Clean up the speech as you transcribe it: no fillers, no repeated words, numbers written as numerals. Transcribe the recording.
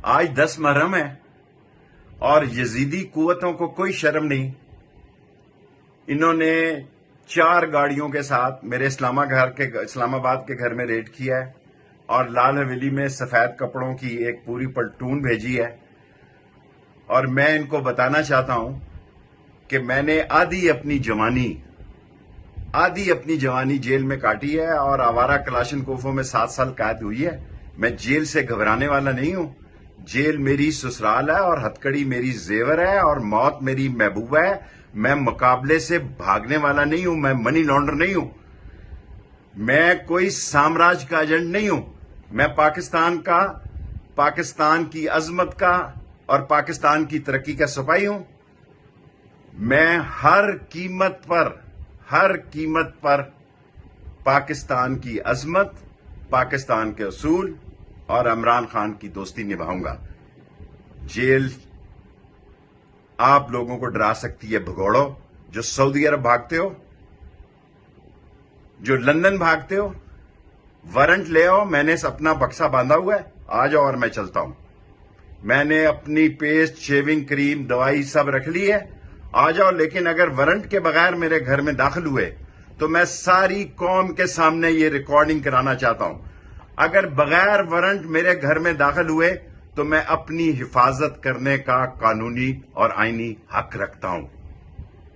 آج 10 محرم ہے اور یزیدی قوتوں کو کوئی شرم نہیں. انہوں نے 4 گاڑیوں کے ساتھ میرے اسلام آباد کے گھر میں ریڈ کیا ہے اور لال حویلی میں سفید کپڑوں کی ایک پوری پلٹون بھیجی ہے. اور میں ان کو بتانا چاہتا ہوں کہ میں نے آدھی اپنی جوانی جیل میں کاٹی ہے اور آوارہ کلاشن کوفوں میں 7 سال قید ہوئی ہے. میں جیل سے گھبرانے والا نہیں ہوں. جیل میری سسرال ہے اور ہتکڑی میری زیور ہے اور موت میری محبوبہ ہے. میں مقابلے سے بھاگنے والا نہیں ہوں. میں منی لانڈر نہیں ہوں. میں کوئی سامراج کا ایجنٹ نہیں ہوں. میں پاکستان کی عظمت کا اور پاکستان کی ترقی کا سپاہی ہوں. میں ہر قیمت پر پاکستان کی عظمت، پاکستان کے اصول اور عمران خان کی دوستی نبھاؤں گا. جیل آپ لوگوں کو ڈرا سکتی ہے. بھگوڑو جو سعودی عرب بھاگتے ہو، جو لندن بھاگتے ہو، وارنٹ لے آؤ. میں نے اپنا بکسا باندھا ہوا ہے. آ جاؤ اور میں چلتا ہوں. میں نے اپنی پیسٹ، شیونگ کریم، دوائی سب رکھ لی ہے. آ جاؤ. لیکن اگر وارنٹ کے بغیر میرے گھر میں داخل ہوئے تو میں ساری قوم کے سامنے یہ ریکارڈنگ کرانا چاہتا ہوں. اگر بغیر وارنٹ میرے گھر میں داخل ہوئے تو میں اپنی حفاظت کرنے کا قانونی اور آئینی حق رکھتا ہوں.